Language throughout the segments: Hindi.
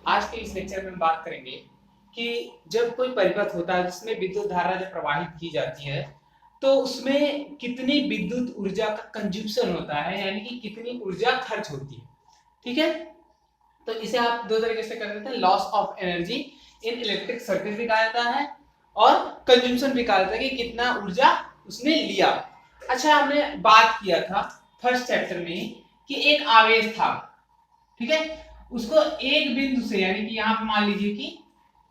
आज के इस लेक्चर में हम बात करेंगे कि जब कोई परिपथ होता है जिसमें विद्युत धारा जब प्रवाहित की जाती है तो उसमें कितनी विद्युत ऊर्जा का कंजप्शन होता है, यानी कि कितनी ऊर्जा खर्च होती है। ठीक है, तो इसे आप दो तरीके से कर देते हैं, loss of energy in electric circuit भी कहा जाता है और कंजम्पशन भी कहा जाता है कि कितना ऊर्जा उसने लिया। अच्छा, हमने बात किया था फर्स्ट चैप्टर में कि एक आवेश था, ठीक है, उसको एक बिंदु से यानी कि यहाँ पे मान लीजिए कि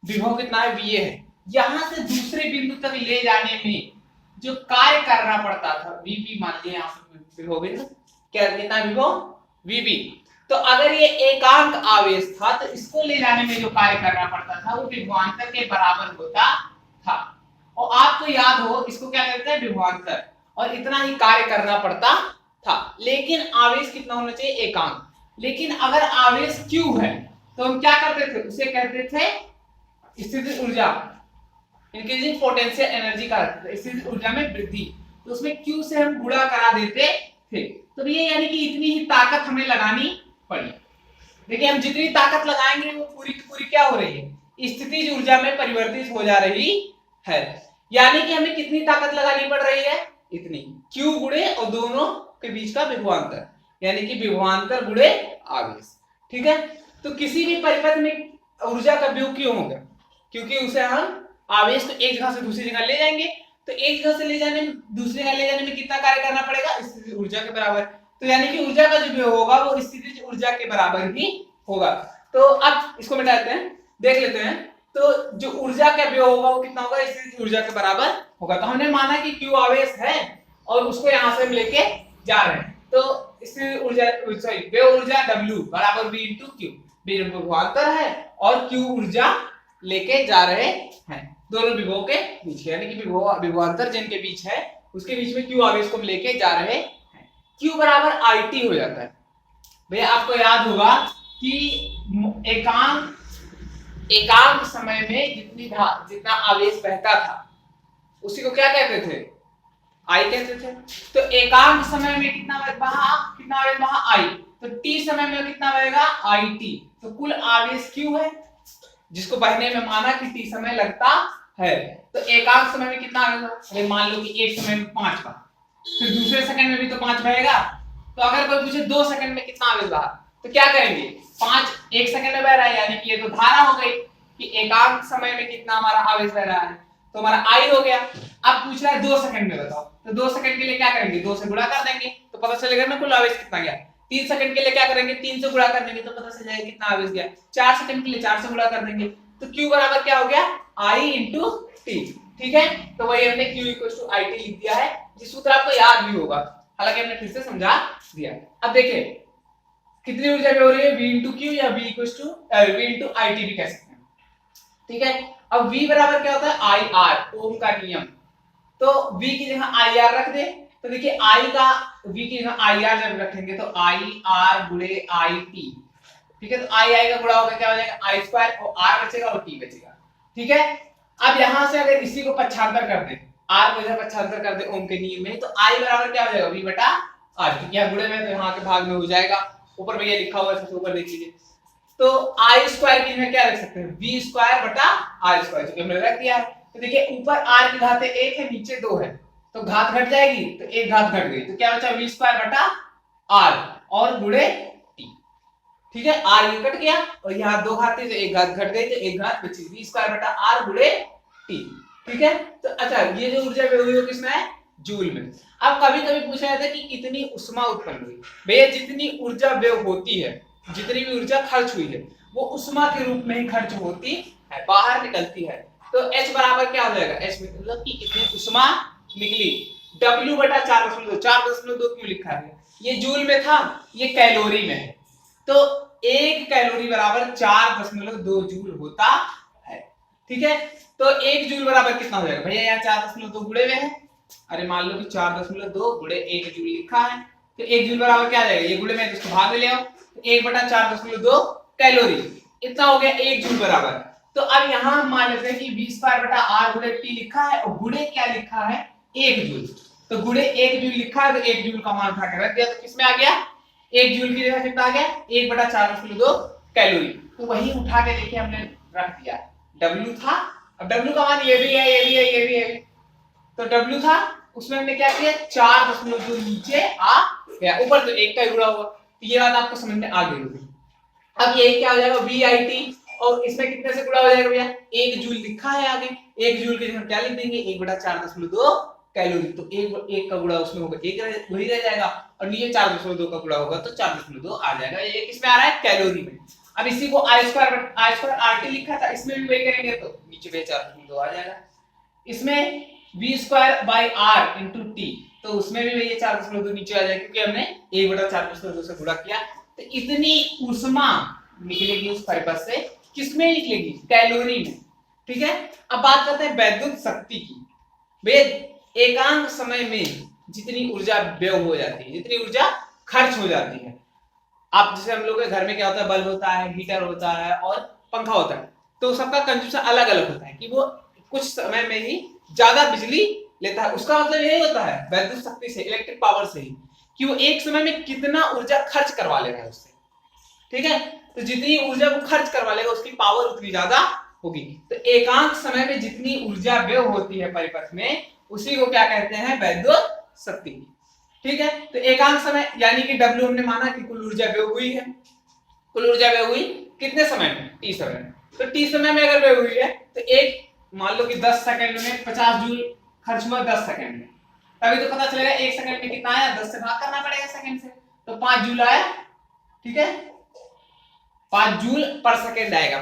विभव कितना है, वीए है, यहां से दूसरे बिंदु तक ले जाने में जो कार्य करना पड़ता था वीबी, मान लिया यहाँ पे विभव बिंदु क्या कितना विभव वीबी। तो अगर ये एकांक आवेश था तो इसको ले जाने में जो कार्य करना पड़ता था वो विभवांतर के बराबर होता था। और आपको याद हो इसको क्या कहते हैं, विभवांतर, और इतना ही कार्य करना पड़ता था। लेकिन आवेश कितना होना चाहिए, एकांक। लेकिन अगर आवेश Q है तो हम क्या करते थे, उसे कहते थे स्थितिज ऊर्जा, इंक्रीजिंग पोटेंशियल एनर्जी का स्थितिज ऊर्जा में वृद्धि। तो उसमें Q से हम गुणा करा देते थे। तो ये यानी कि इतनी ही ताकत हमें लगानी पड़ी। देखिए हम जितनी ताकत लगाएंगे वो पूरी की पूरी क्या हो रही है, स्थितिज ऊर्जा में परिवर्तित हो जा रही है। यानी कि हमें कितनी ताकत लगानी पड़ रही है, इतनी, Q गुणे और दोनों के बीच का विभवांतर, यानी कि विभवांतर गुणे आवेश। ठीक है, तो किसी भी परिपथ में ऊर्जा का वियोग क्यों होगा, क्योंकि उसे हम आवेश को एक जगह से दूसरी जगह ले जाएंगे, तो एक जगह से ले जाने में दूसरी जगह ले जाने में कितना कार्य करना पड़ेगा, स्थितिज ऊर्जा के बराबर। तो यानी कि ऊर्जा का जो वियोग होगा वो स्थितिज ऊर्जा के बराबर ही होगा। तो अब इसको मिटाते हैं, देख लेते हैं। तो जो ऊर्जा का वियोग होगा वो कितना होगा, स्थितिज ऊर्जा के बराबर होगा। तो हमने माना कि Q आवेश है और उसको यहां से हम लेके जा रहे हैं, तो स्थितिज ऊर्जा सॉरी वियोग ऊर्जा W बराबर V * Q, विभवांतर है और Q ऊर्जा लेके जा रहे हैं दोनों विभव के बीच, यानी कि विभवांतर जिनके बीच है उसके बीच में Q आवेश को हम लेके जा रहे हैं। Q बराबर IT हो जाता है। भैया आपको याद होगा कि एकांक समय में जितना आवेश बहता था उसी को क्या कहते थे, I कहते थे। तो एकांक समय में कितना आवेश बहा I, तो T समय में कितना बहेगा IT। तो कुल आवेश Q है जिसको बहने में माना कि T समय लगता है। तो एकांक समय में कितना आवेश, अरे मान लो कि एक समय में 5 बहा, फिर दूसरे सेकंड में भी तो 5 बहेगा। तो अगर कोई पूछे 2 सेकंड में कितना आवेश बहा, तो क्या करेंगे, 5 एक सेकंड में बह रहा है, यानी कि ये तो धारा हो गई कि एकांक समय में कितना हमारा आवेश बह रहा है, तो हमारा I हो गया। अब पूछ रहा है 2 सेकंड में बताओ, तो 2 सेकंड के लिए क्या करेंगे, 2 से गुणा कर देंगे तो पता चलेगा ना कुल आवेश कितना गया। 3 सेकंड के लिए क्या करेंगे, 3 से गुणा कर देंगे तो पता चल जाएगा कितना आवेश गया। 4 सेकंड के लिए 4 से गुणा कर देंगे तो Q बराबर क्या हो गया, I * T। ठीक है, तो वही हमने Q = IT लिख दिया है, जिस सूत्र आपको याद भी होगा, हालांकि हमने फिर से समझा दिया। अब देखिए कितनी ऊर्जा हो रही है, V * Q या V * IT भी कह सकते हैं। ठीक है, अब V बराबर क्या होता है, IR, ओम का नियम। तो V की जगह IR रख दे, तो देखिए I का V की जगह IR जब रखेंगे तो IR गुणे IT। ठीक है, तो I का गुणा होगा क्या हो जाएगा, I² और R बचेगा और T बचेगा। ठीक है, अब यहां से अगर इसी को पक्षांतर कर दे, R को इधर पक्षांतर कर दे ओम के नियम में, तो I बराबर क्या हो जाएगा, V/R। यह गुणे में तो यहाँ के भाग में हो जाएगा, ऊपर भैया लिखा हुआ है सबसे ऊपर देख लीजिए। तो I² की जगह क्या रख सकते हैं, V²/R², जो कि हमने रख दिया है। तो देखिए ऊपर R की घात 1 है, नीचे 2 है, तो घात घट जाएगी, तो एक घात घट गई, तो क्या बचा, V²/R और गुणे T। ठीक है, R ये कट गया और यहाँ 2 घात थी तो एक घात घट गई, तो एक घात बची, V²/R गुणे T। ठीक है, तो अच्छा ये जो ऊर्जा व्यय हुई है किसमें है, जूल में। अब कभी कभी पूछा जाता है कि कितनी उष्मा उत्पन्न हुई। भैया जितनी ऊर्जा व्यय होती है, जितनी भी ऊर्जा खर्च हुई है वो उष्मा के रूप में ही खर्च होती है, बाहर निकलती है। तो H बराबर क्या हो जाएगा, H मतलब कि कितनी उष्मा निकली, W/4.2, 4.2 क्यों लिखा है, ये जूल में था, ये कैलोरी में है। तो 1 कैलोरी बराबर 4.2 जूल होता है। ठीक है, तो 1 जूल बराबर कितना हो जाएगा, भैया यहाँ 4.2 गुणे में है, अरे मान लो कि 4.2 गुणे 1 जूल लिखा है, तो 1 जूल बराबर क्या आ जाएगा, ये गुणे में इसको भाग में ले आओ, 1/4.2 कैलोरी, इतना हो गया 1 जूल बराबर। तो अब यहाँ हम मान लेते हैं कि V²/R गुणे T लिखा है और गुणे क्या लिखा है, 1 जूल। तो गुणे 1 जूल लिखा है तो 1 जूल का मान उठा के रख दिया, तो किसमें आ गया, 1 जूल की जगह कितना आ गया, 1/4.2 कैलोरी। तो वही उठा के देखिए हमने रख दिया, W था, अब W का मान ये भी है, ये भी है, ये भी है, तो W था, उसमें हमने क्या किया 4.2 नीचे आ गया, ऊपर तो 1 का ही जुड़ा हुआ, तो ये बात आपको समझ में आ गई होगी। अब ये क्या हो जाएगा VIT, और इसमें कितने से गुणा हो जाएगा भैया, 1 जूल लिखा है आगे, 1 जूल के जगह क्या लिख देंगे 1/4.2 कैलोरी, तो 1 का गुणा उसमें होगा 1 वही रह जाएगा, और नीचे 4.2 का गुणा होगा तो 4.2 आ जाएगा, ये किसमें आ रहा है कैलोरी में। अब इसी को I² RT लिखा था, इसमें भी वही करेंगे तो नीचे भी 4.2 आ जाएगा, इसमें V²/R × T, तो उसमें भी ये 4.2 नीचे आ जाएगा, क्योंकि हमने 1/4.2 से गुणा किया, तो इतनी ऊष्मा निकलेगी उस परिपथ से, किसमें निकलेगी कैलोरी में, ठीक है। अब बात करते हैं वैद्युत शक्ति की। भैया एकांक समय में जितनी ऊर्जा व्यय हो जाती है, जितनी ऊर्जा खर्च हो जाती है, आप जैसे हम लोग के घर में क्या होता है, बल्ब होता है, हीटर होता है और पंखा होता है, तो सबका कंजम्पशन अलग अलग होता है कि वो कुछ समय में ही ज्यादा बिजली लेता है, उसका मतलब यही होता है वैद्युत शक्ति से, इलेक्ट्रिक पावर से ही, कि वो एक समय में कितना ऊर्जा खर्च करवा ले रहा है उससे, ठीक है। तो जितनी ऊर्जा वो खर्च करवा लेगा उसकी पावर उतनी ज्यादा होगी। तो एकांक समय में जितनी ऊर्जा व्यय होती है परिपथ में, उसी को क्या कहते हैं वैद्युत शक्ति, ठीक है। तो एकांक समय यानी कि W हमने माना कि कुल ऊर्जा व्यय हुई है, कुल ऊर्जा व्यय हुई कितने समय में, T समय में, तो T समय में अगर व्यय हुई है तो एक मान लो कि 10 सेकंड में 50 जूल खर्च हुआ 10 सेकंड में, तभी तो पता चलेगा 1 सेकंड में कितना आया, 10 से भाग करना पड़ेगा सेकंड से, तो 5 जूल आया, ठीक है, 5 जूल पर सेकंड आएगा,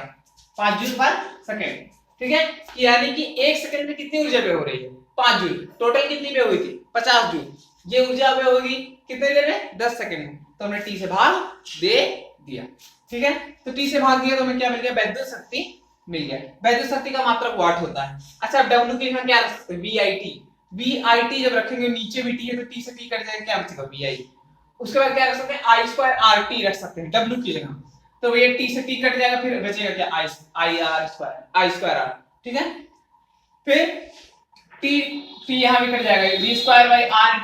5 जूल पर सेकंड, ठीक है। यानी कि 1 सेकंड में कितनी ऊर्जा व्यय हो रही है 5 जूल, टोटल कितनी व्यय हुई थी 50 जूल, ये ऊर्जा व्यय होगी कितने देर में 10 सेकंड में, तो हमने T से भाग दे दिया, ठीक है। तो T से भाग दिया तो हमें क्या मिल गया वैद्युत शक्ति मिल गया, वैद्युत शक्ति का मात्रक वाट होता है। अच्छा अब W की जगह क्या रख सकते हैं VIT जब रखेंगे नीचे भी T है तो T से T कट जाएगा, क्या बचेगा VI, उसके बाद क्या रख सकते हैं I² RT रख सकते हैं W की जगह, तो ये T से T कट जाएगा, फिर बचेगा क्या I²R, ठीक है। फिर T यहाँ भी कट जाएगा, V²/R ×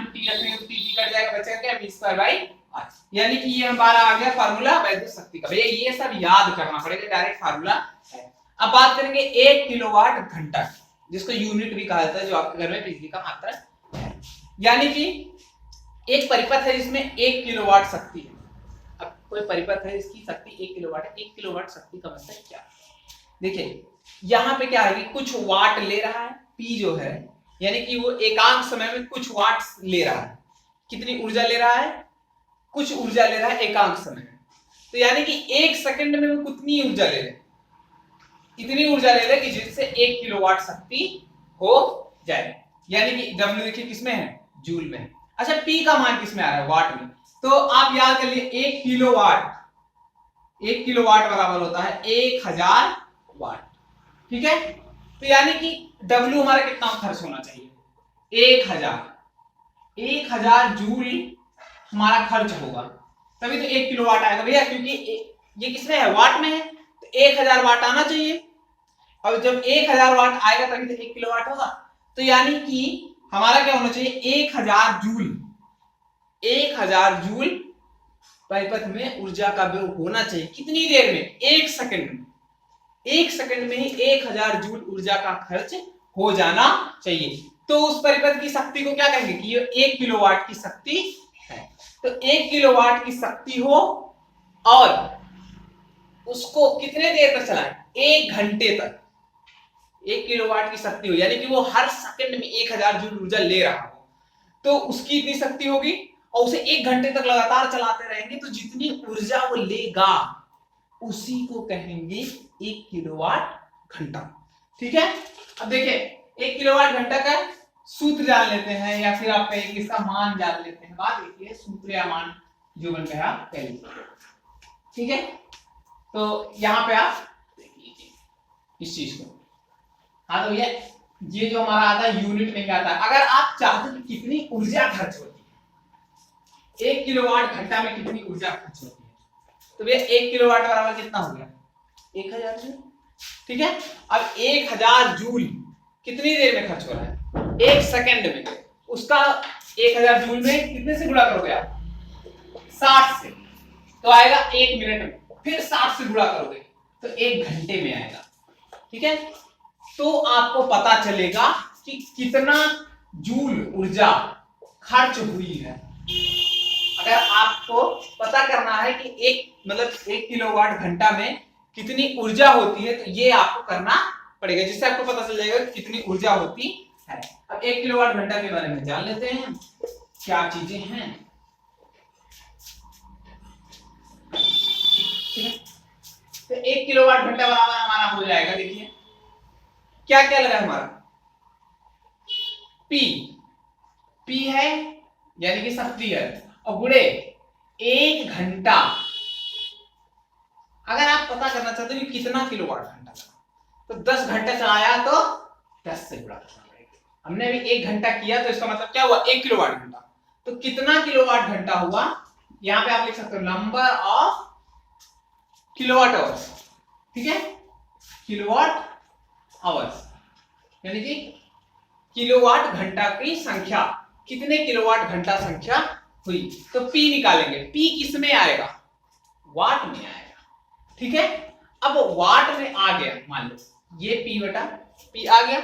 T रखेंगे तो T कट जाएगा, बचेगा क्या V²/R, यानी कि ये हमारा आ गया फार्मूला वैद्युत शक्ति का। भैया ये सब याद करना पड़ेगा, डायरेक्ट फार्मूला है। अब बात करेंगे 1 किलोवाट घंटा, जिसको यूनिट भी कहा जाता है, जो आपके घर में बिजली का मात्रा है, यानी कि एक परिपथ है जिसमें 1 किलोवाट शक्ति है। अब कोई परिपथ है इसकी शक्ति 1 किलोवाट है, 1 किलोवाट शक्ति का मतलब क्या, देखिए यहाँ पे क्या है कि कुछ वाट ले रहा है, P जो है, यानी कि वो एकांक समय में कुछ वाट ले रहा है, कितनी ऊर्जा ले रहा है, कुछ ऊर्जा ले रहा है एकांक समय में, तो यानी कि 1 सेकंड में वो कितनी ऊर्जा ले रहे, इतनी ऊर्जा ले रहे कि जिससे 1 किलोवाट शक्ति हो जाए, यानी कि W देखिए किसमें है जूल में। अच्छा P का मान किसमें आ रहा है वाट में, तो आप याद कर लिए 1 किलोवाट बराबर होता है 1000 वाट, ठीक है। तो यानी कि W हमारा कितना खर्च होना चाहिए 1000 जूल हमारा खर्च होगा, तभी तो 1 किलोवाट आएगा भैया, क्योंकि ये किसमें है वाट में है, तो 1000 वाट आना चाहिए, और जब 1000 वाट आएगा तभी तो 1 किलोवाट होगा, तो यानी कि हमारा क्या होना चाहिए 1000 जूल परिपथ में ऊर्जा का व्यय होना चाहिए, कितनी देर में 1 सेकंड में, 1 सेकंड में ही 1000 जूल ऊर्जा का खर्च हो जाना चाहिए। तो उस परिपथ की शक्ति को क्या कहेंगे कि ये 1 किलोवाट की शक्ति है, तो 1 किलोवाट की शक्ति हो और उसको कितने देर तक चलाएं 1 घंटे तक, 1 किलोवाट की शक्ति हो, यानी कि वो हर सेकंड में 1000 जूल ऊर्जा ले रहा हो, तो उसकी इतनी शक्ति होगी, और उसे 1 घंटे तक लगातार चलाते रहेंगे, तो जितनी ऊर्जा वो लेगा उसी को कहेंगे 1 किलोवाट घंटा, ठीक है। अब देखिए 1 किलोवाट घंटा का सूत्र जान लेते हैं, या फिर आप कहेंगे इसका मान जान लेते हैं। बात देखिए सूत्र या मान जो बन गया पहले, ठीक है। तो यहाँ पे आप देखिए इस चीज को, हाँ तो ये जो हमारा आता है यूनिट में क्या आता है, अगर आप चाहते हो कि कितनी ऊर्जा खर्च होती है 1 किलोवाट घंटा में कितनी ऊर्जा खर्च होती है, तो भैया 1 किलोवाट बराबर कितना हो गया 1000 जूल, ठीक है। अब 1000 जूल कितनी देर में खर्च हो रहा है 1 सेकंड में, उसका 1000 जूल में कितने से गुणा करोगे आप 60 से, तो आएगा 1 मिनट में, फिर 60 से गुणा करोगे तो 1 घंटे में आएगा। ठीक है, तो आपको पता चलेगा कि कितना जूल ऊर्जा खर्च हुई है। अगर आपको पता करना है कि एक किलोवाट घंटा में कितनी ऊर्जा होती है, तो ये आपको करना पड़ेगा, जिससे आपको पता चल जाएगा कितनी ऊर्जा होती है। अब 1 किलोवाट घंटा के बारे में जान लेते हैं क्या चीजें हैं। तो 1 किलोवाट घंटा बराबर हमारा हो जाएगा, देखिए क्या क्या लगा हमारा पी है यानी कि शक्ति है, और गुणे 1 घंटा। अगर आप पता करना चाहते हो कि कितना किलोवाट घंटा लगा, तो 10 घंटा चलाया तो 10 से गुणा करना पड़ेगा। हमने अभी 1 घंटा किया, तो इसका मतलब क्या हुआ 1 किलोवाट घंटा। तो कितना किलोवाट घंटा हुआ, यहां पे आप लिख सकते हो नंबर ऑफ किलोवाट आवर्स। ठीक है, किलोवाट आवर्स यानी कि किलोवाट घंटा की संख्या, कितने किलोवाट घंटा संख्या हुई। तो P निकालेंगे, P किस में आएगा, वाट में आएगा। ठीक है, अब वाट में आ गया, मान लो ये P बटा P आ गया।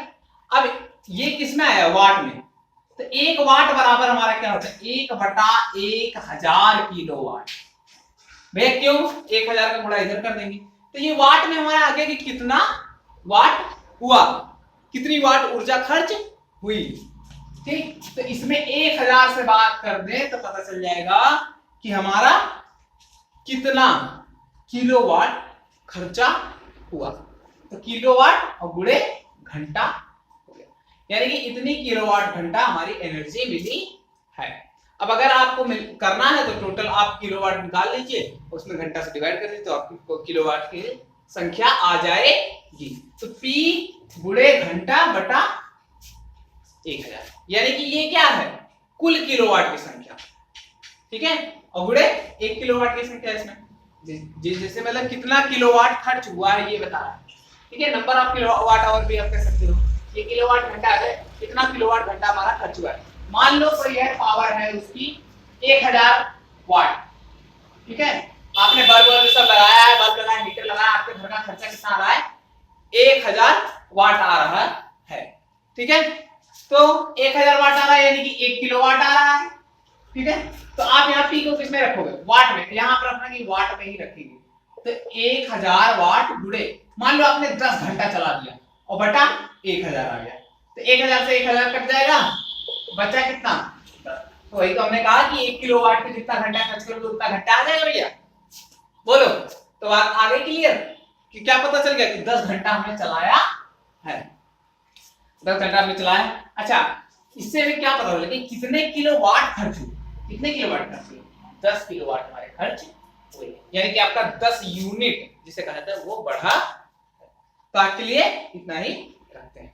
अब ये किस में आया, वाट में, तो 1 वाट बराबर हमारा क्या होता है 1 बटा 1000 किलोवाट। भैया क्यों, 1000 का गुणा इधर कर देंगे, तो ये वाट में हमारा आ गया कि कितना वाट हुआ, कितनी वाट ऊर्जा खर्च हुई। ठीक, तो इसमें 1000 से बात कर दे तो पता चल जाएगा कि हमारा कितना किलोवाट खर्चा हुआ। तो किलोवाट और गुणे घंटा हो गया, यानी कि इतनी किलोवाट घंटा हमारी एनर्जी मिली है। अब अगर आपको करना है तो टोटल आप किलोवाट निकाल लीजिए, उसमें घंटा से डिवाइड कर दीजिए, तो आपको किलोवाट की संख्या आ जाएगी। तो P गुणे घंटा बटा 1000, यानी कि ये क्या है कुल किलोवाट की संख्या। ठीक है, और गुणे 1 किलोवाट की संख्या इसमें, जैसे मतलब कितना किलोवाट खर्च हुआ है ये बता रहा है। ठीक है, नंबर ऑफ किलोवाट आवर भी आप कह सकते हो। ये किलोवाट घंटा है, कितना किलोवाट घंटा हमारा खर्च हुआ है। मान लो कोई यह पावर है उसकी 1000 वाट। ठीक है, आपने बल्ब सब लगाया है, बल्ब लगाया, हीटर लगाया, आपके घर का खर्चा कितना आ रहा है 1000 वाट आ रहा है। ठीक है, तो 1000 वाट आ रहा है यानी कि 1 किलोवाट आ रहा है। ठीक है, तो आप यहाँ P को किस में रखोगे, वाट में, यहाँ पर रखना कि वाट में ही रखेंगे। तो 1000 वाट गुणे, मान लो आपने 10 घंटा चला दिया और बटा 1000 आ गया, तो 1000 से 1000 कट जाएगा, बचा कितना, तो वही तो हमने कहा कि 1 किलोवाट पे जितना घंटा खर्च करोगे उतना घंटा आ जाएगा भैया। बोलो, तो बात आ गई क्लियर कि क्या पता चल गया कि 10 घंटा हमने चलाया है, 10 घंटा हमने चलाया। अच्छा, इससे हमें क्या पता चला कि कितने किलोवाट खर्च हुए, कितने किलोवाट खर्च हुए, 10 किलोवाट हमारे खर्च हुए, यानी कि आपका 10 यूनिट जिसे कहा जाता है वो बढ़ा। तो आज के लिए इतना ही रखते हैं।